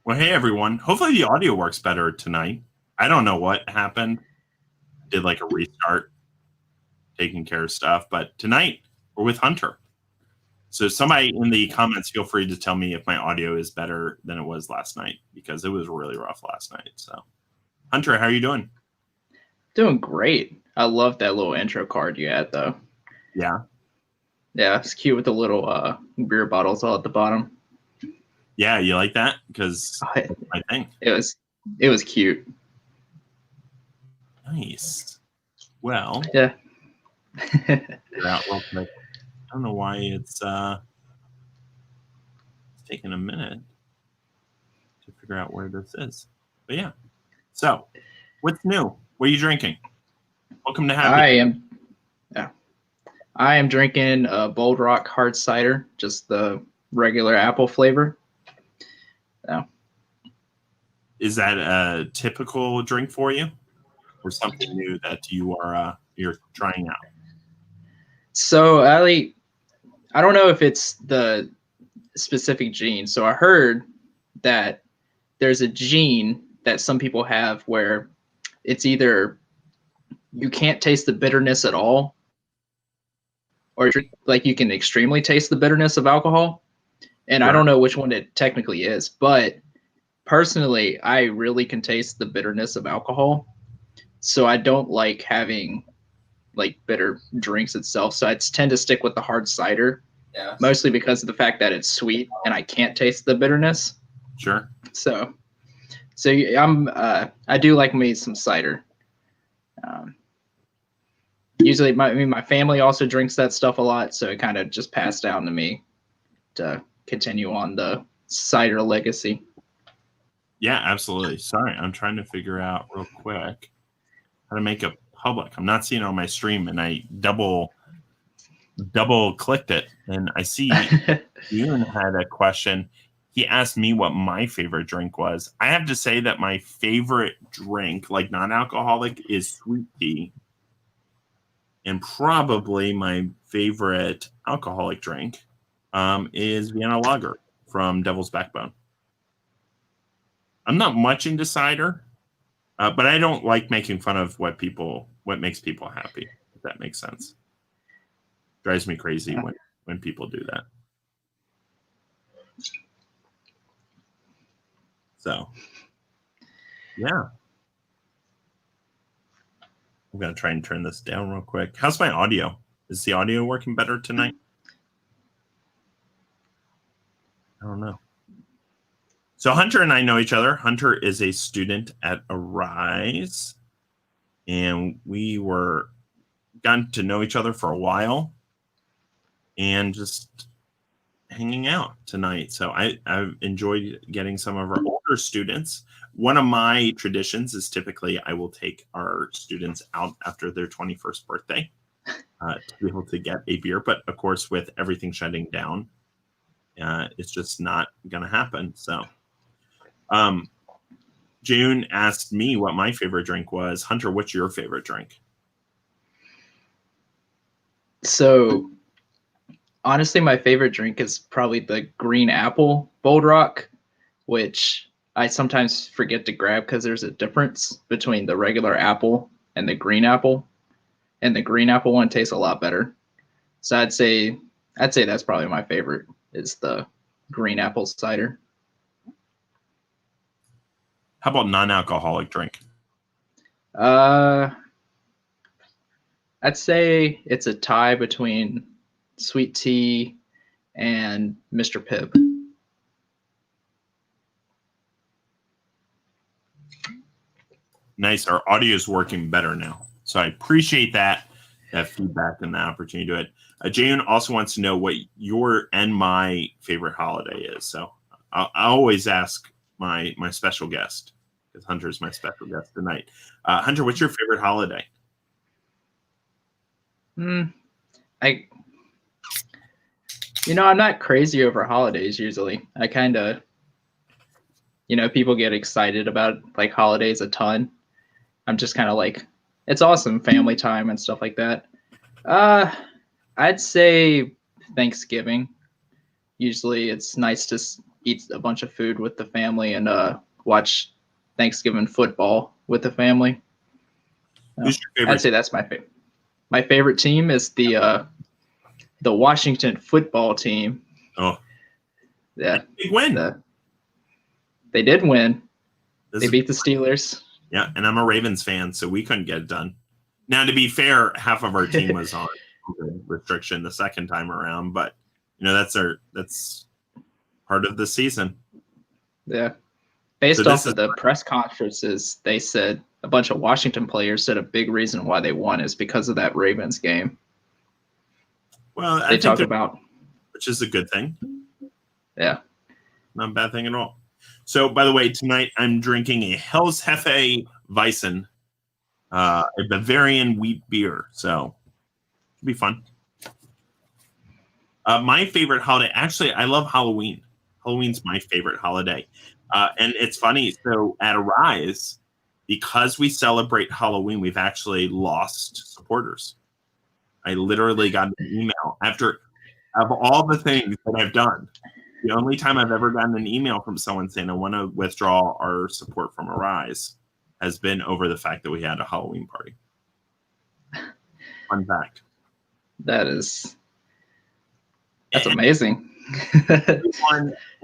Well, hey everyone. Hopefully the audio works better tonight. I don't know what happened. Did like a restart, taking care of stuff, but tonight we're with Hunter. So somebody in the comments, feel free to tell me if my audio is better than it was last night because it was really rough last night. So, Hunter, how are you doing? Doing great. I love that little intro card you had, though. Yeah. Yeah, it's cute with the little beer bottles all at the bottom. Yeah, you like that? Because that's my thing. It was cute. Nice. Well, Yeah. figure out real quick. I don't know why it's taking a minute to figure out where this is. But yeah. So, what's new? What are you drinking? Welcome to Happy. I am drinking Bold Rock hard cider, just the regular apple flavor. Yeah. Is that a typical drink for you, or something new that you're trying out? So I don't know if it's the specific gene. So I heard that there's a gene that some people have where it's either you can't taste the bitterness at all, or like you can extremely taste the bitterness of alcohol. And I Sure. don't know which one it technically is, but personally, I really can taste the bitterness of alcohol. So I don't like having like bitter drinks itself. So I tend to stick with the hard cider, mostly because of the fact that it's sweet and I can't taste the bitterness. Sure. So I do like me some cider. Usually my family also drinks that stuff a lot, so it kind of just passed down to me to continue on the cider legacy. Yeah, absolutely. Sorry, I'm trying to figure out real quick how to make it public. I'm not seeing it on my stream, and I double clicked it, and I see June had a question. He asked me what my favorite drink was. I have to say that my favorite drink, like non-alcoholic, is sweet tea. And probably my favorite alcoholic drink is Vienna Lager from Devil's Backbone. I'm not much into cider, but I don't like making fun of what makes people happy, if that makes sense. Drives me crazy when people do that. So, yeah. I'm going to try and turn this down real quick. How's my audio? Is the audio working better tonight? I don't know. So Hunter and I know each other. Hunter is a student at Arise, and we were gotten to know each other for a while and just hanging out tonight. So I've enjoyed getting some of our older students. One of my traditions is typically I will take our students out after their 21st birthday to be able to get a beer. But of course, with everything shutting down, it's just not going to happen. So June asked me what my favorite drink was. Hunter, what's your favorite drink? So honestly, my favorite drink is probably the green apple Bold Rock, which I sometimes forget to grab because there's a difference between the regular apple and the green apple. And the green apple one tastes a lot better. So I'd say that's probably my favorite is the green apple cider. How about non-alcoholic drink? I'd say it's a tie between sweet tea and Mr. Pibb. Nice. Our audio is working better now. So I appreciate that feedback and the opportunity to do it. June also wants to know what your and my favorite holiday is. So I always ask my special guest, because Hunter's my special guest tonight. Hunter, what's your favorite holiday? I'm not crazy over holidays usually. I kind of, people get excited about like holidays a ton. I'm just kind of like, it's awesome, family time and stuff like that. I'd say Thanksgiving. Usually it's nice to eat a bunch of food with the family and watch Thanksgiving football with the family. Who's your favorite? I'd say that's my favorite. My favorite team is the Washington football team. Oh, Yeah, big win. They did win. They This is- beat the Steelers. Yeah, and I'm a Ravens fan, so we couldn't get it done. Now, to be fair, half of our team was on COVID restriction the second time around, but that's part of the season. Yeah. Based So this off of the press conferences, they said a bunch of Washington players said a big reason why they won is because of that Ravens game. Well, I They think talk that- about, which is a good thing, yeah. not a bad thing at all. So, by the way, tonight I'm drinking a Hell's Hefe Weissen, a Bavarian wheat beer. So, it'll be fun. My favorite holiday, actually, I love Halloween. Halloween's my favorite holiday. And it's funny. So, at Arise, because we celebrate Halloween, we've actually lost supporters. I literally got an email of all the things that I've done. The only time I've ever gotten an email from someone saying I want to withdraw our support from Arise has been over the fact that we had a Halloween party. Fun fact. That's And amazing.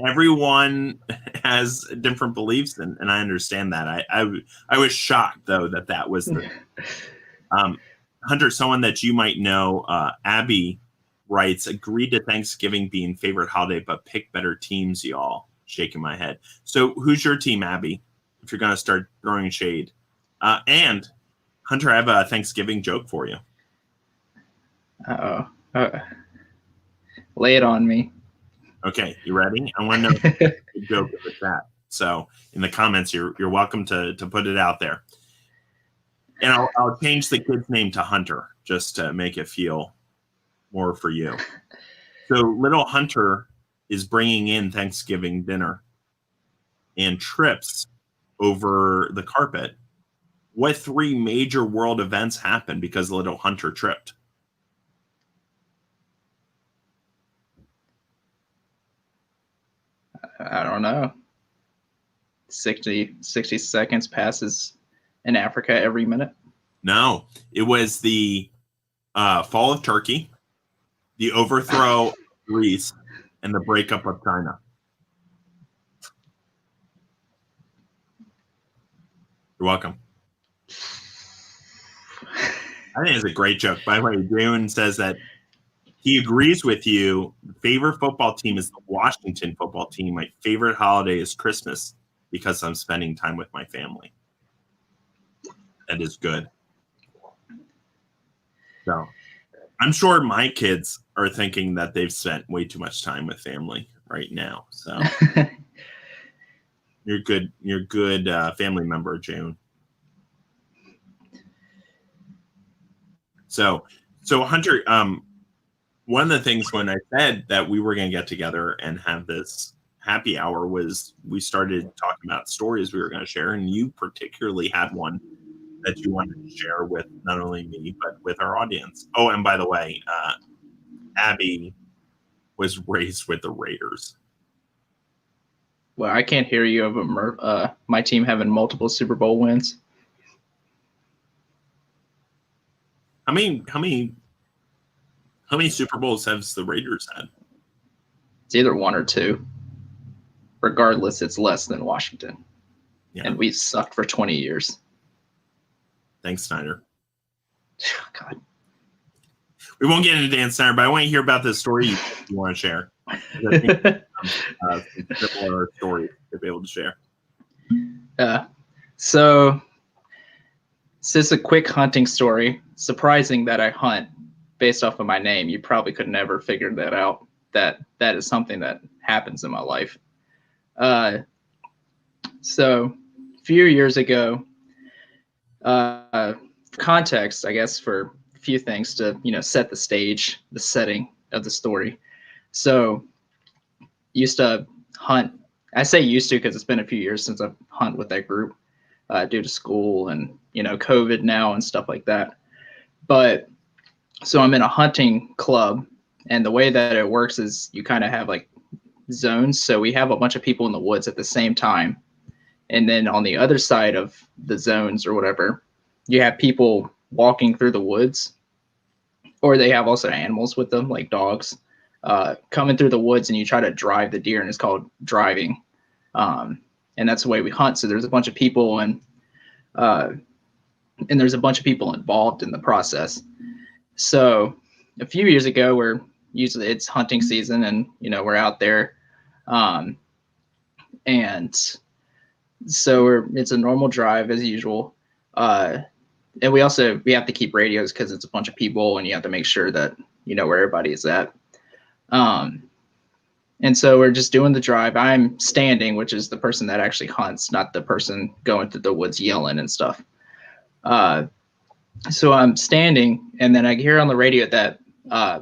everyone has different beliefs, and I understand that. I was shocked though that was the Hunter. Someone that you might know, Abby writes, agreed to Thanksgiving being favorite holiday, but pick better teams, y'all. Shaking my head. So who's your team, Abby? If you're going to start throwing shade. And Hunter, I have a Thanksgiving joke for you. Lay it on me. Okay, you ready? I want to know the joke in the chat. So in the comments, you're welcome to put it out there. And I'll change the kid's name to Hunter just to make it feel more for you. So little Hunter is bringing in Thanksgiving dinner and trips over the carpet. What 3 major world events happened because little Hunter tripped? I don't know. 60 seconds passes in Africa every minute. No, it was the fall of Turkey, the overthrow of Greece, and the breakup of China. You're welcome. I think it's a great joke. By the way, June says that he agrees with you. Favorite football team is the Washington football team. My favorite holiday is Christmas because I'm spending time with my family. That is good. So I'm sure my kids are thinking that they've spent way too much time with family right now. So you're good. You're good family member, June. So Hunter, one of the things when I said that we were going to get together and have this happy hour was we started talking about stories we were going to share, and you particularly had one that you wanted to share with not only me but with our audience. Oh, and by the way, Abby was raised with the Raiders. Well, I can't hear you of my team having multiple Super Bowl wins. How many Super Bowls has the Raiders had? It's either 1 or 2. Regardless, it's less than Washington. Yeah. And we've sucked for 20 years. Thanks, Snyder. God. We won't get into Dan Snyder, but I want to hear about this story you want to share. I think similar stories to be able to share. So this is a quick hunting story. Surprising that I hunt based off of my name. You probably could never figure that out. That is something that happens in my life. So a few years ago, context, I guess, for a few things to, set the stage, the setting of the story. So used to hunt. I say used to because it's been a few years since I've hunted with that group due to school and, COVID now and stuff like that. But so I'm in a hunting club, and the way that it works is you kind of have like zones. So we have a bunch of people in the woods at the same time. And then on the other side of the zones or whatever, you have people walking through the woods, or they have also animals with them, like dogs, coming through the woods, and you try to drive the deer, and it's called driving. And that's the way we hunt. So there's a bunch of people, and there's a bunch of people involved in the process. So a few years ago, usually it's hunting season, and we're out there, and so it's a normal drive as usual. And we have to keep radios because it's a bunch of people, and you have to make sure that where everybody is at. And so we're just doing the drive. I'm standing, which is the person that actually hunts, not the person going through the woods yelling and stuff. So I'm standing, and then I hear on the radio that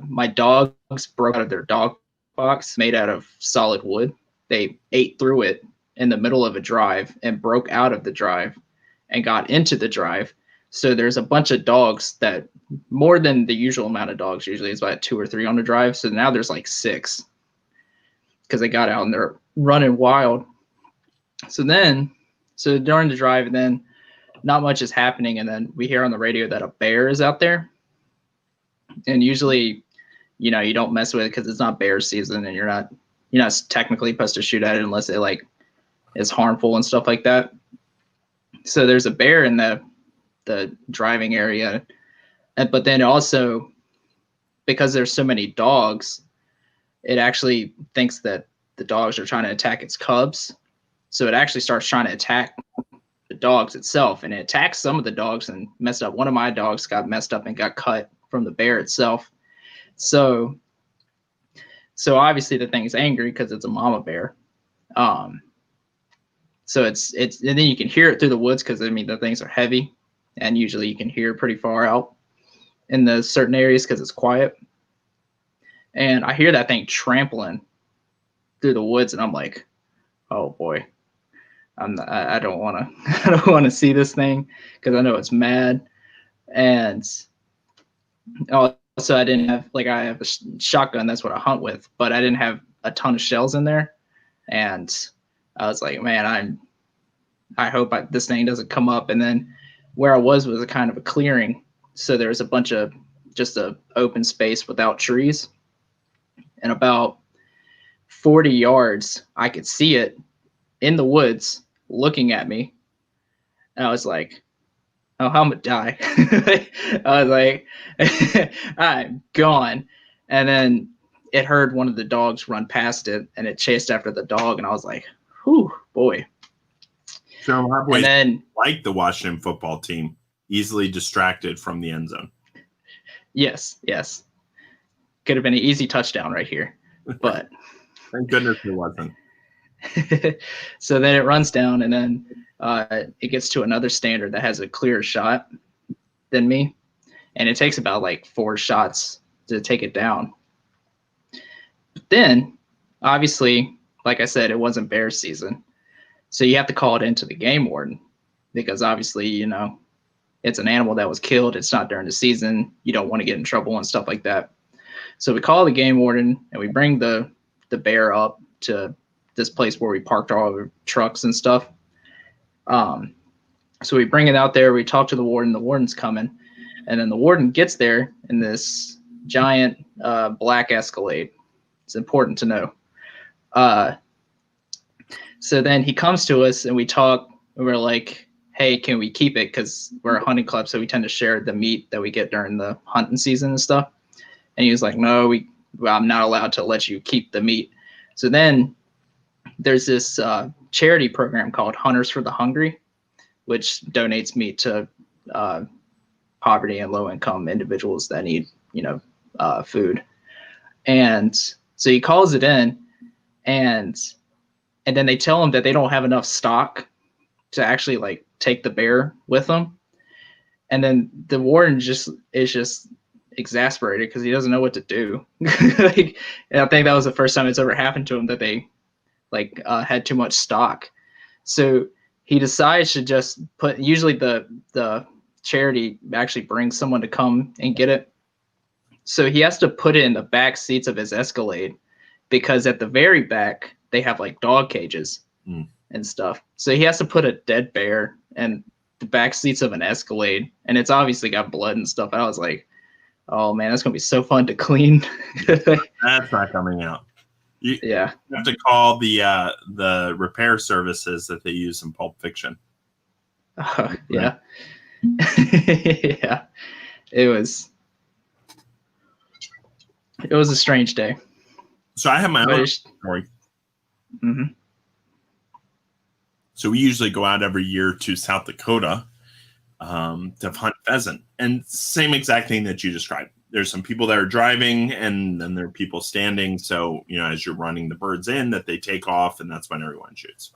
my dogs broke out of their dog box made out of solid wood. They ate through it in the middle of a drive and broke out of the drive and got into the drive. So there's a bunch of dogs, that more than the usual amount of dogs. Usually it's about 2 or 3 on the drive. So now there's like 6 because they got out and they're running wild. So during the drive, and then not much is happening. And then we hear on the radio that a bear is out there. And usually, you don't mess with it because it's not bear season, and you're not technically supposed to shoot at it unless it is harmful and stuff like that. So there's a bear in the driving area, but then also because there's so many dogs, it actually thinks that the dogs are trying to attack its cubs. So it actually starts trying to attack the dogs itself, and it attacks some of the dogs and messed up. One of my dogs got messed up and got cut from the bear itself. So obviously the thing's angry because it's a mama bear. So it's and then you can hear it through the woods because the things are heavy, and usually you can hear pretty far out in the certain areas because it's quiet. And I hear that thing trampling through the woods, and I'm like, oh boy, I don't want to see this thing because I know it's mad. And also I didn't have I have a shotgun, that's what I hunt with, but I didn't have a ton of shells in there. And I was like, man, I hope this thing doesn't come up. And then where I was a kind of a clearing. So there's a bunch of just a open space without trees. And about 40 yards, I could see it in the woods looking at me. And I was like, oh, I'm going to die. I was like, I'm gone. And then it heard one of the dogs run past it, and it chased after the dog. And I was like, whew, boy. So in a lot of ways, and then, like the Washington football team, easily distracted from the end zone. Yes. Could have been an easy touchdown right here, but thank goodness it wasn't. So then it runs down, and then it gets to another standard that has a clearer shot than me, and it takes about 4 shots to take it down. But then, obviously, like I said, it wasn't bear season, so you have to call it into the game warden because obviously, it's an animal that was killed. It's not during the season. You don't want to get in trouble and stuff like that. So we call the game warden, and we bring the bear up to this place where we parked all our trucks and stuff. So we bring it out there. We talk to the warden. The warden's coming, and then the warden gets there in this giant black Escalade. It's important to know. So then he comes to us, and we talk. And we're like, hey, can we keep it? Because we're a hunting club, so we tend to share the meat that we get during the hunting season and stuff. And he was like, no, I'm not allowed to let you keep the meat. So then there's this charity program called Hunters for the Hungry, which donates meat to poverty and low-income individuals that need, food. And so he calls it in, and then they tell him that they don't have enough stock to actually take the bear with them. And then the warden is just exasperated because he doesn't know what to do. And I think that was the first time it's ever happened to him that they had too much stock. So he decides to just usually the charity actually brings someone to come and get it. So he has to put it in the back seats of his Escalade because at the very back they have like dog cages and stuff. So he has to put a dead bear in the back seats of an Escalade, and it's obviously got blood and stuff. I was like, oh man, that's gonna be so fun to clean. That's not coming out. You have to call the repair services that they use in Pulp Fiction. Yeah. Yeah. It was a strange day. So I have my own story. Mm-hmm. So we usually go out every year to South Dakota to hunt pheasant, and same exact thing that you described. There's some people that are driving, and then there are people standing. So, as you're running the birds in, that they take off, and that's when everyone shoots.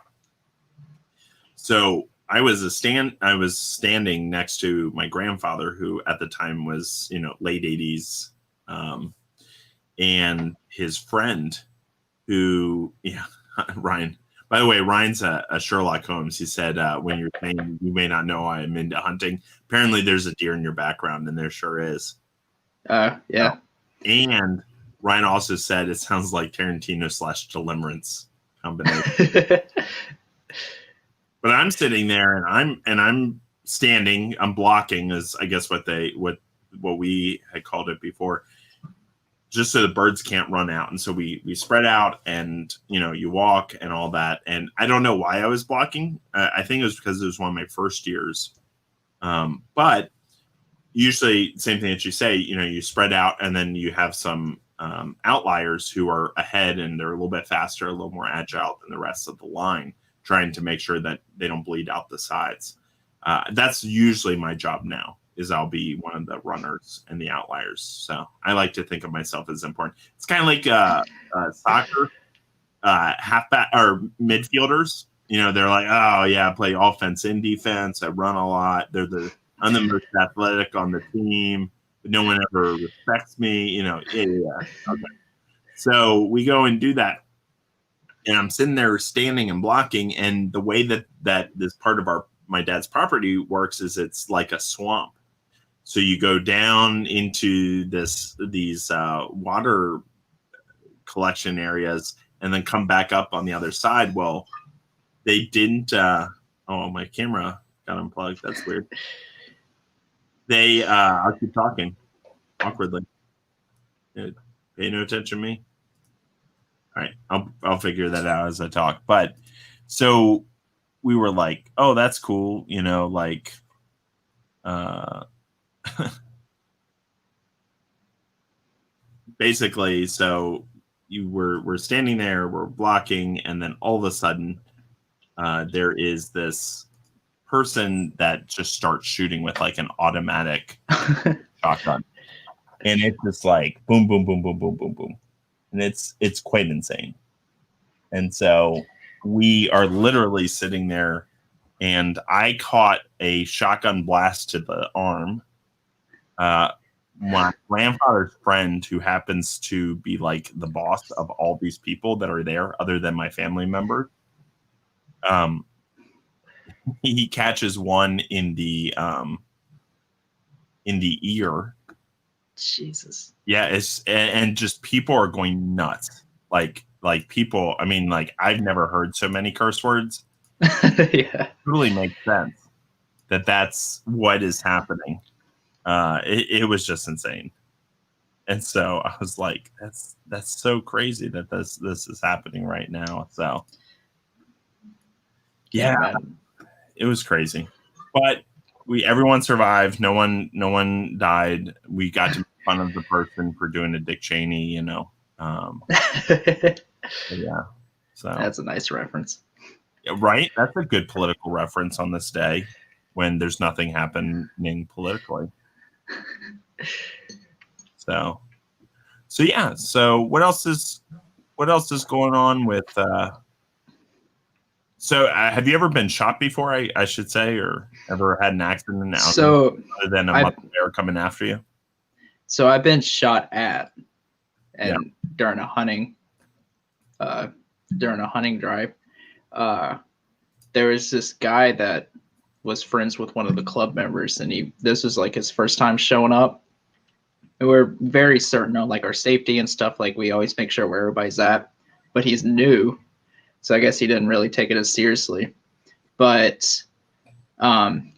So I was standing next to my grandfather, who at the time was, late 80s, and his friend, who, Ryan. By the way, Ryan's a Sherlock Holmes. He said, when you're saying you may not know I am into hunting, apparently there's a deer in your background, and there sure is. Yeah. And Ryan also said it sounds like Tarantino / Deliverance combination. But I'm sitting there, and I'm standing. I'm blocking, is I guess what we had called it before, just so the birds can't run out. And so we spread out, and you walk and all that. And I don't know why I was blocking. I think it was because it was one of my first years. But usually, same thing that you say, you spread out, and then you have some outliers who are ahead, and they're a little bit faster, a little more agile than the rest of the line, trying to make sure that they don't bleed out the sides. That's usually my job now, is I'll be one of the runners and the outliers. So I like to think of myself as important. It's kind of like soccer, halfback or midfielders. They're like, oh yeah, I play offense and defense. I run a lot. I'm the most athletic on the team, but no one ever respects me. Yeah. Okay. So we go and do that. And I'm sitting there standing and blocking. And the way that this part of my dad's property works is it's like a swamp. So you go down into these water collection areas and then come back up on the other side. Well, they didn't. My camera got unplugged. That's weird. I'll keep talking awkwardly. Pay no attention to me. All right, I'll figure that out as I talk. But so we were like, oh, that's cool, basically. So we're standing there, we're blocking, and then all of a sudden, there is this person that just starts shooting with like an automatic shotgun, and it's just like boom, boom, boom, boom, boom, boom, boom. And it's quite insane. And so we are literally sitting there, and I caught a shotgun blast to the arm. My grandfather's friend, who happens to be like the boss of all these people that are there, other than my family members, he catches one in the ear. Jesus. Yeah, and just people are going nuts. Like people, I mean, like I've never heard so many curse words. Yeah. It really makes sense that's what is happening. It was just insane. And so I was like, that's so crazy that this is happening right now. So yeah, it was crazy. But everyone survived. No one died. We got to make fun of the person for doing a Dick Cheney, Yeah. So that's a nice reference. Right? That's a good political reference on this day when there's nothing happening politically. So yeah. So what else is going on with So have you ever been shot before, I should say, or ever had an accident other than a mother bear coming after you? So I've been shot at during a hunting drive. There was this guy that was friends with one of the club members, and this was like his first time showing up. And we're very certain on like our safety and stuff. Like we always make sure where everybody's at. But he's new, so I guess he didn't really take it as seriously. But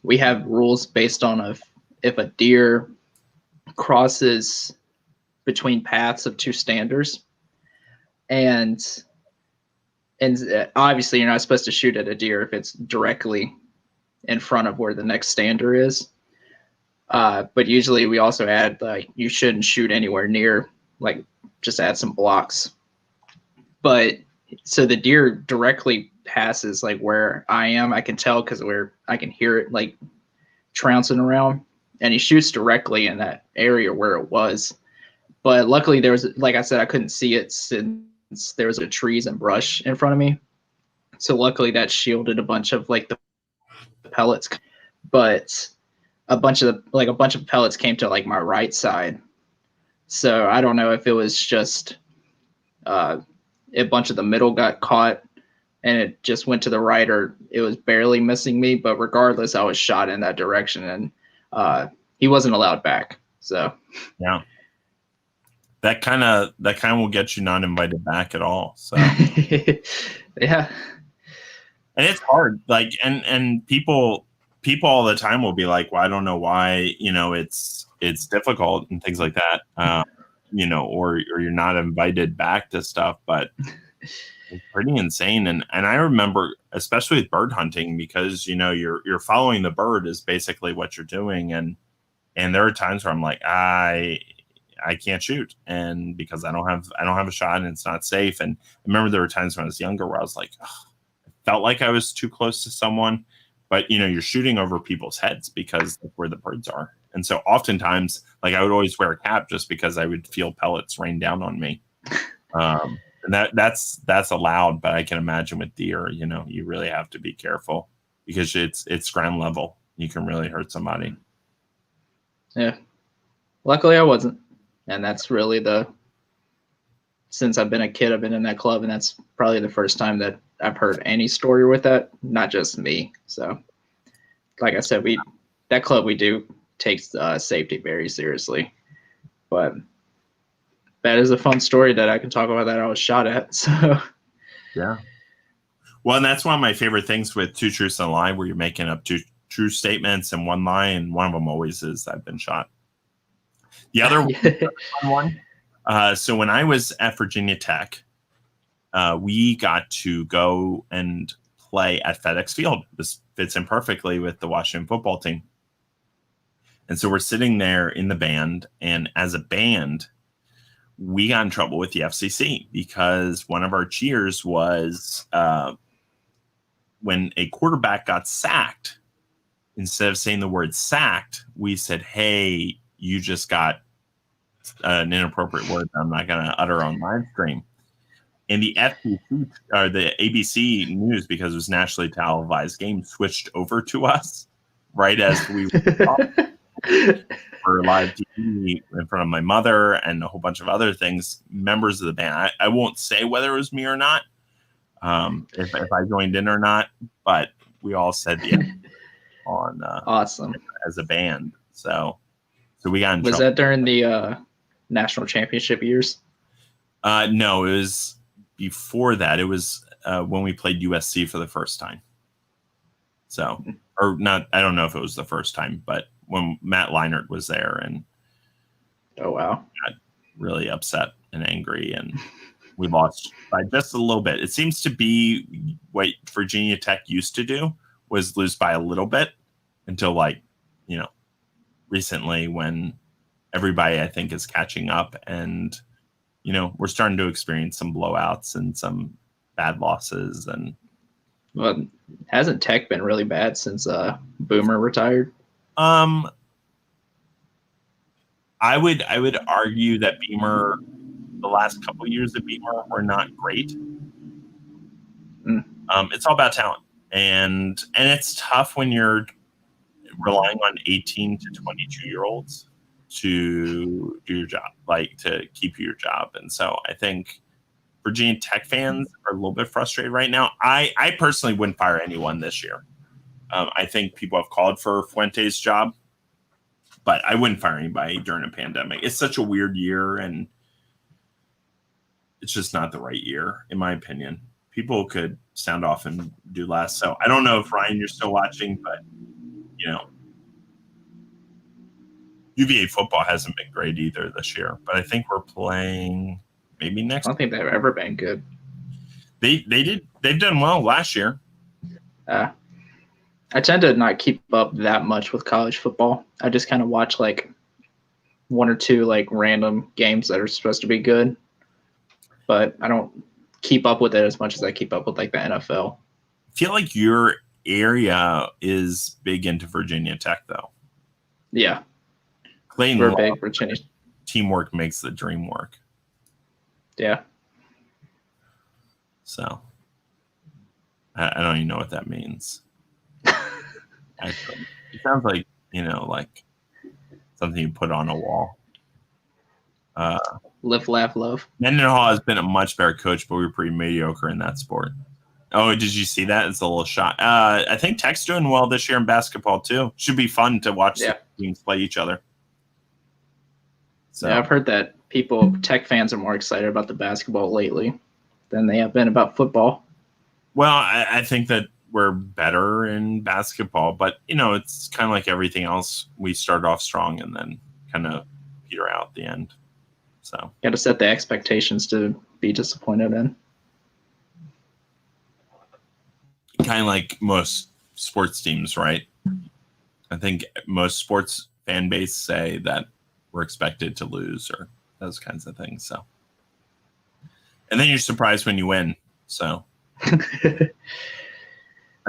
we have rules based on if a deer crosses between paths of two standers, and obviously you're not supposed to shoot at a deer if it's directly in front of where the next stander is. But usually we also add like you shouldn't shoot anywhere near, like just add some blocks. But so the deer directly passes like where I am. I can tell because I can hear it like trouncing around, and he shoots directly in that area where it was. But luckily there was, like I said, I couldn't see it since there was trees and brush in front of me. So luckily that shielded a bunch of like the pellets, but a bunch of pellets came to like my right side. So I don't know if it was just a bunch of the middle got caught and it just went to the right, or it was barely missing me. But regardless, I was shot in that direction, and he wasn't allowed back. So yeah, that kind of will get you not invited back at all. So yeah, and it's hard. Like and people all the time will be like, well, I don't know why, it's difficult and things like that. Or you're not invited back to stuff, but it's pretty insane. And I remember, especially with bird hunting, because you're following the bird is basically what you're doing, and there are times where I'm like, I can't shoot, and because I don't have a shot and it's not safe. And I remember there were times when I was younger where I was like, I felt like I was too close to someone, but you're shooting over people's heads because that's where the birds are. And so oftentimes, like I would always wear a cap just because I would feel pellets rain down on me. And that's allowed, but I can imagine with deer, you really have to be careful because it's ground level. You can really hurt somebody. Yeah. Luckily I wasn't. And that's really since I've been a kid, I've been in that club, and that's probably the first time that I've heard any story with that, not just me. So like I said, that club we do takes safety very seriously. But that is a fun story that I can talk about that I was shot at. So yeah. Well, and that's one of my favorite things with Two Truths and a Lie, where you're making up two true statements and one lie, and one of them always is I've been shot. The other one. So when I was at Virginia Tech, we got to go and play at FedEx Field. This fits in perfectly with the Washington football team. And so we're sitting there in the band, and as a band, we got in trouble with the FCC because one of our cheers was when a quarterback got sacked, instead of saying the word sacked, we said, hey, you just got an inappropriate word I'm not going to utter on live stream. And the FCC, or the ABC News, because it was nationally televised game, switched over to us right as we were live TV in front of my mother and a whole bunch of other things, members of the band. I won't say whether it was me or not, if I joined in or not, but we all said yeah on awesome as a band. So we got in Was trouble. that during the national championship years? No, it was before that. It was when we played USC for the first time. So, or not, I don't know if it was the first time, but when Matt Leinart was there, and oh wow, got really upset and angry, and we lost by just a little bit. It seems to be what Virginia Tech used to do, was lose by a little bit until recently, when everybody I think is catching up, and we're starting to experience some blowouts and some bad losses. And well, hasn't Tech been really bad since Boomer retired? I would argue that Beamer, the last couple of years of Beamer were not great. It's all about talent, and it's tough when you're relying on 18 to 22-year-olds to do your job, like to keep your job. And so I think Virginia Tech fans are a little bit frustrated right now. I personally wouldn't fire anyone this year. I think people have called for Fuente's job, But I wouldn't fire anybody during a pandemic. It's such a weird year, and it's just not the right year, in my opinion. People could sound off and do less. So I don't know if Ryan, you're still watching, but UVA football hasn't been great either this year. But I think we're playing maybe I next. don't think they've ever been good. They've done well last year. I tend to not keep up that much with college football. I just kind of watch like one or two like random games that are supposed to be good, but I don't keep up with it as much as I keep up with like the NFL. I feel like your area is big into Virginia Tech, though. Yeah, Clayton we're Law, big Virginia. teamwork makes the dream work. Yeah, So I don't even know what that means. Actually, it sounds like like something you put on a wall. live, laugh, love. Mendenhall has been a much better coach, but we were pretty mediocre in that sport. Oh, did you see that? It's a little shot. I think Tech's doing well this year in basketball too. Should be fun to watch the teams play each other. So Yeah, I've heard that Tech fans are more excited about the basketball lately than they have been about football. Well, I think that we're better in basketball, but it's kind of like everything else. We start off strong and then kind of peter out at the end. So Got to set the expectations to be disappointed in. kind of like most sports teams, right? I think most sports fan base say that we're expected to lose or those kinds of things. So, and then you're surprised when you win. So, I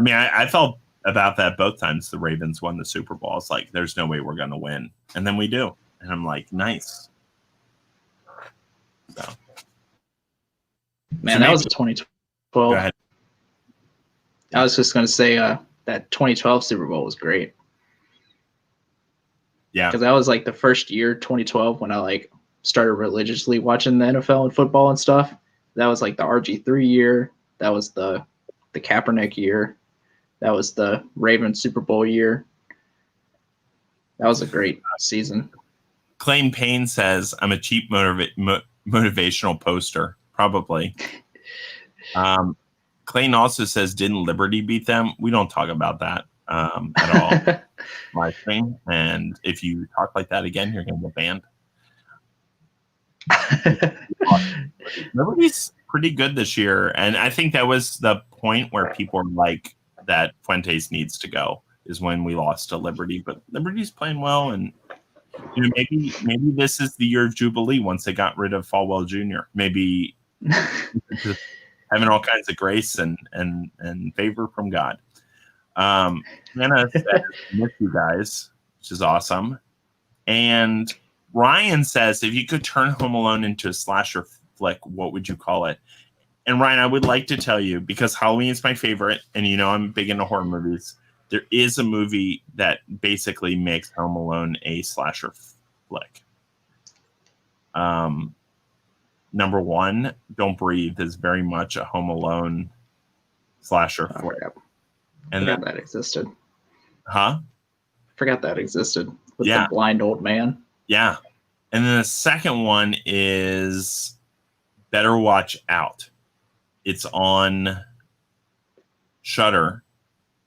mean, I felt about that both times the Ravens won the Super Bowl. It's like, there's no way we're going to win. And then we do. And I'm like, nice. So, Man, that was a 2012. Go ahead. I was just going to say that 2012 Super Bowl was great. Yeah. Because that was like the first year, 2012, when I like started religiously watching the NFL and football and stuff. That was like the RG3 year. That was the Kaepernick year. That was the Ravens Super Bowl year. That was a great season. Clayton Payne says, I'm a cheap motivational poster. Probably. Clayton also says, didn't Liberty beat them? We don't talk about that at all. My thing. And if you talk like that again, you're going to get banned. Liberty's pretty good this year. And I think that was the point where people were like, that Fuentes needs to go, is when we lost to Liberty. But Liberty's playing well. And maybe this is the year of Jubilee once they got rid of Falwell Jr. Maybe having all kinds of grace and favor from God. Hannah says, miss you guys, which is awesome. And Ryan says, if you could turn Home Alone into a slasher flick, what would you call it? And Ryan, I would like to tell you, because Halloween is my favorite, and I'm big into horror movies, there is a movie that basically makes Home Alone a slasher flick. Number one, Don't Breathe is very much a Home Alone slasher flick. And forgot that existed. Huh? Forgot that existed with the blind old man. Yeah. And then the second one is Better Watch Out. It's on Shudder,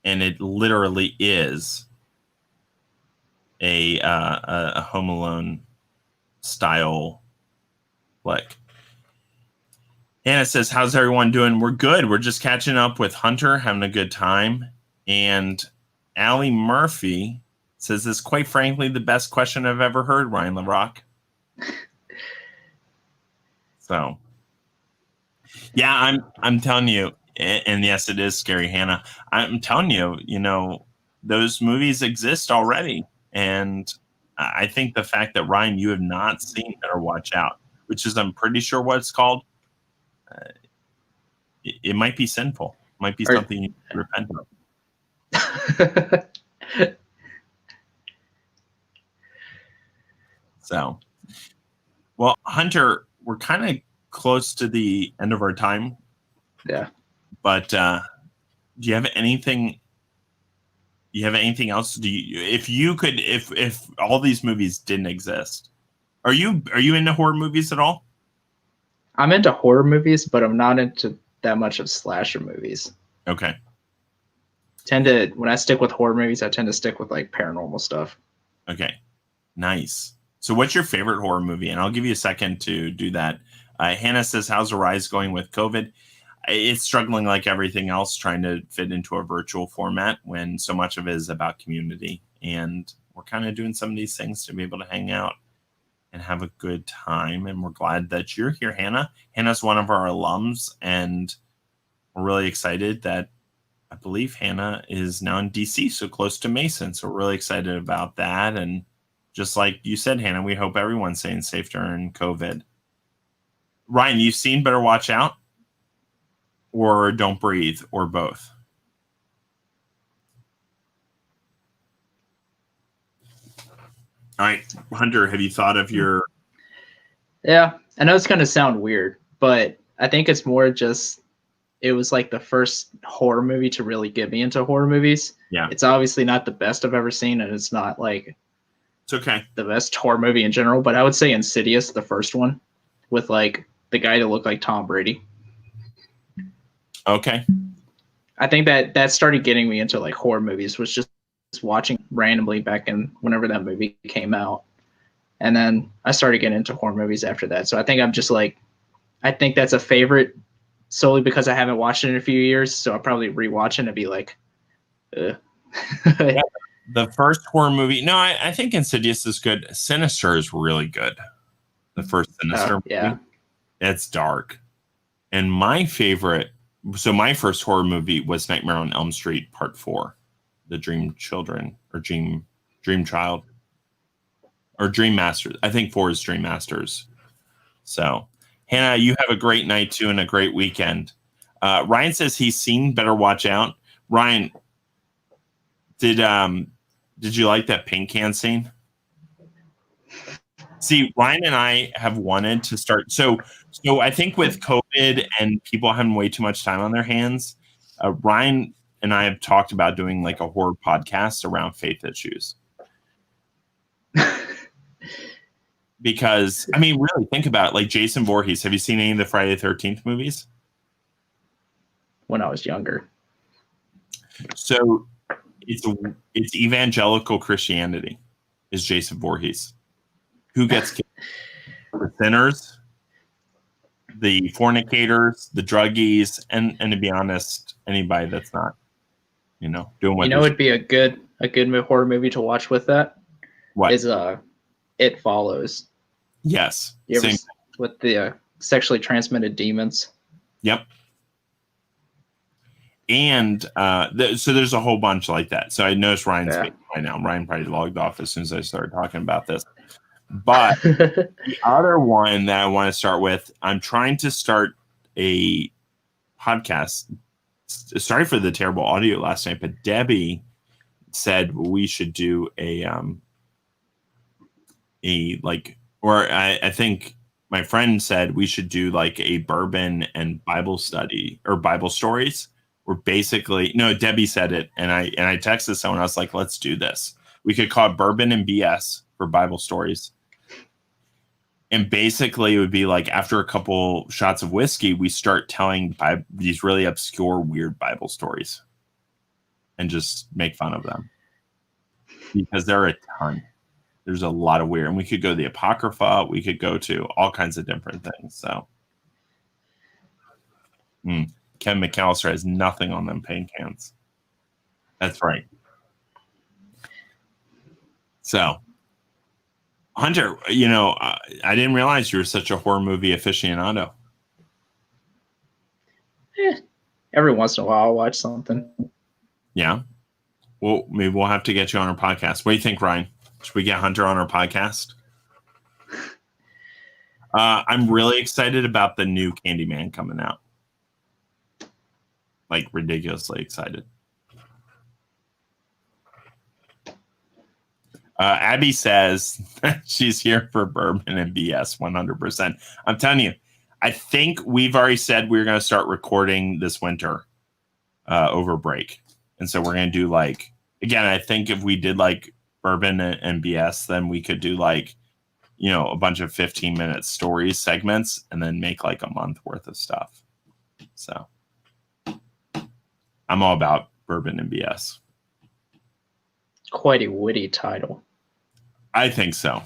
and it literally is a Home Alone style flick. Hannah says, how's everyone doing? We're good. We're just catching up with Hunter, having a good time. And Allie Murphy says, this is quite frankly the best question I've ever heard, Ryan LaRock. So, yeah, I'm telling you, and yes, it is scary, Hannah. I'm telling you, those movies exist already. And I think the fact that, Ryan, you have not seen Better Watch Out, which is, I'm pretty sure what it's called, it might be sinful. It might be something you can repent of. So, well, Hunter, we're kind of close to the end of our time. Yeah. But do you have anything You have anything else? If you could, if all these movies didn't exist, are you into horror movies at all? I'm into horror movies, but I'm not into that much of slasher movies. Okay. When I stick with horror movies, I tend to stick with like paranormal stuff. Okay. Nice. So what's your favorite horror movie? And I'll give you a second to do that. Hannah says, how's Arise going with COVID? It's struggling like everything else, trying to fit into a virtual format when so much of it is about community. And we're kind of doing some of these things to be able to hang out and have a good time. And we're glad that you're here, Hannah. Hannah's one of our alums, and we're really excited that I believe Hannah is now in DC, so close to Mason. So we're really excited about that. And just like you said, Hannah, we hope everyone's staying safe during COVID. Ryan, you've seen Better Watch Out or Don't Breathe or both? All right, Hunter, have you thought of your... Yeah, I know it's going to sound weird, but I think it's more just it was like the first horror movie to really get me into horror movies. Yeah. It's obviously not the best I've ever seen, and it's not like it's okay. The best horror movie in general, but I would say Insidious, the first one, with like the guy that looked like Tom Brady. Okay. I think that started getting me into like horror movies, was just watching randomly back in whenever that movie came out. And then I started getting into horror movies after that. So I think I'm just like, I think that's a favorite solely because I haven't watched it in a few years. So I'll probably rewatch it and be like, Yeah, the first horror movie. No, I think Insidious is good. Sinister is really good. The first Sinister movie. Yeah. It's dark. And my favorite, so my first horror movie was Nightmare on Elm Street Part 4. The Dream Children or Dream Child or Dream Masters. I think 4 is Dream Masters. So Hannah, you have a great night too and a great weekend. Ryan says he's seen Better Watch Out. Ryan, did you like that paint can scene? See, Ryan and I have wanted to start. So I think with COVID and people having way too much time on their hands, Ryan and I have talked about doing like a horror podcast around faith issues. Because, I mean, really think about it. Like Jason Voorhees. Have you seen any of the Friday the 13th movies? When I was younger. So it's evangelical Christianity is Jason Voorhees. Who gets killed? The sinners, the fornicators, the druggies, and to be honest, anybody that's not, doing what it'd be a good horror movie to watch with that. What is It Follows? Yes, same with the sexually transmitted demons. Yep. And so there's a whole bunch like that. So I noticed Ryan's face right now. Ryan probably logged off as soon as I started talking about this. But the other one that I want to start with, I'm trying to start a podcast. Sorry for the terrible audio last night, but Debbie said we should do I think my friend said we should do like a bourbon and Bible study or Bible stories. Where basically, no, Debbie said it, and I texted someone. I was like, let's do this. We could call it Bourbon and BS for Bible stories. And basically, it would be like after a couple shots of whiskey, we start telling these really obscure, weird Bible stories and just make fun of them. Because there are a ton. There's a lot of weird. And we could go to the Apocrypha. We could go to all kinds of different things. So, Kevin McAllister has nothing on them paint cans. That's right. So, Hunter, I didn't realize you were such a horror movie aficionado. Every once in a while, I'll watch something. Yeah. Well, maybe we'll have to get you on our podcast. What do you think, Ryan? Should we get Hunter on our podcast? I'm really excited about the new Candyman coming out. Like ridiculously excited. Abby says she's here for bourbon and BS 100%. I'm telling you, I think we've already said we're going to start recording this winter over break. And so we're going to do like again, I think if we did like bourbon and BS, then we could do like, a bunch of 15-minute stories segments and then make like a month worth of stuff. So I'm all about bourbon and BS. Quite a witty title. I think so.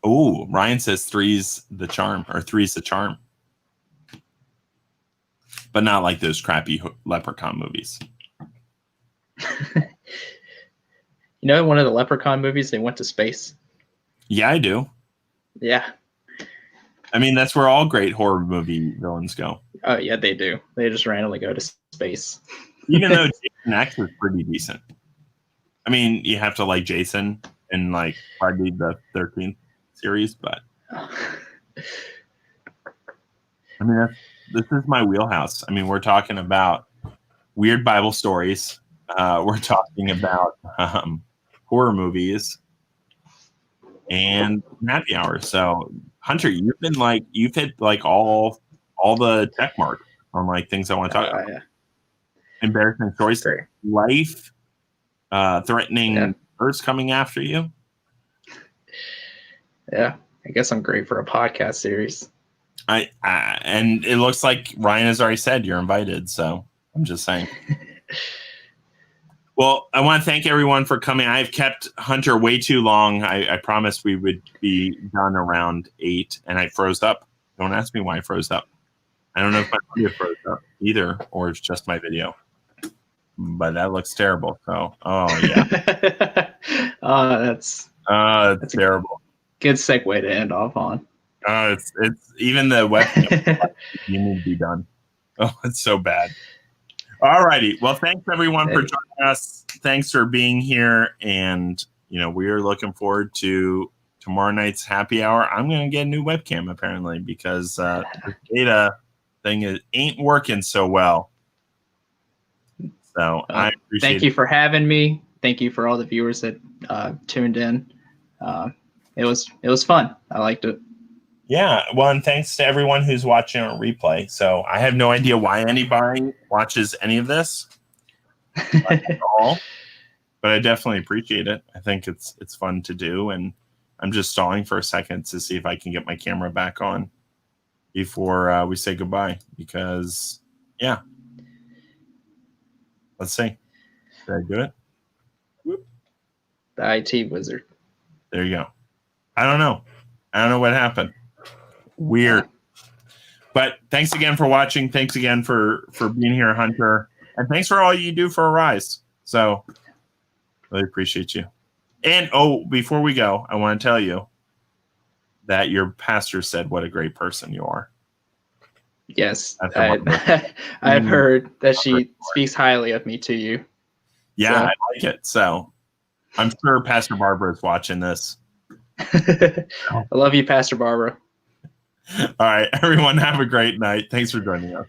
Oh, Ryan says three's the charm. But not like those crappy Leprechaun movies. One of the Leprechaun movies, they went to space. Yeah, I do. Yeah. I mean, that's where all great horror movie villains go. Oh, yeah, they do. They just randomly go to space. Even though Jason X was pretty decent. I mean, you have to like Jason in like Friday the 13th series, but I mean, this is my wheelhouse. I mean, we're talking about weird Bible stories. We're talking about horror movies and happy hour. So, Hunter, you've hit like all the check marks on like things I want to talk about. Yeah. Embarrassing stories, life threatening birds coming after you. Yeah, I guess I'm great for a podcast series. And it looks like Ryan has already said you're invited, so I'm just saying. Well, I want to thank everyone for coming. I've kept Hunter way too long. I promised we would be done around 8, and I froze up. Don't ask me why I froze up. I don't know if my video froze up either, or it's just my video. But that looks terrible. So, yeah. That's terrible. Good segue to end off on. It's even the webcam you need to be done. Oh, it's so bad. All righty. Well, thanks everyone for joining us. Thanks for being here. And, we are looking forward to tomorrow night's happy hour. I'm going to get a new webcam apparently because the data thing ain't working so well. So I appreciate Thank you for having me. Thank you for all the viewers that tuned in. It was fun. I liked it. Yeah. Well, and thanks to everyone who's watching on replay. So I have no idea why anybody watches any of this at all, but I definitely appreciate it. I think it's fun to do. And I'm just stalling for a second to see if I can get my camera back on before we say goodbye because let's see. Did I do it? Whoop. The IT wizard. There you go. I don't know what happened. Weird. But thanks again for watching. Thanks again for being here, Hunter. And thanks for all you do for Arise. So really appreciate you. And before we go, I want to tell you that your pastor said what a great person you are. Yes. I've heard that she speaks highly of me to you. Yeah, so. I like it. So I'm sure Pastor Barbara is watching this. I love you, Pastor Barbara. All right, everyone, have a great night. Thanks for joining us.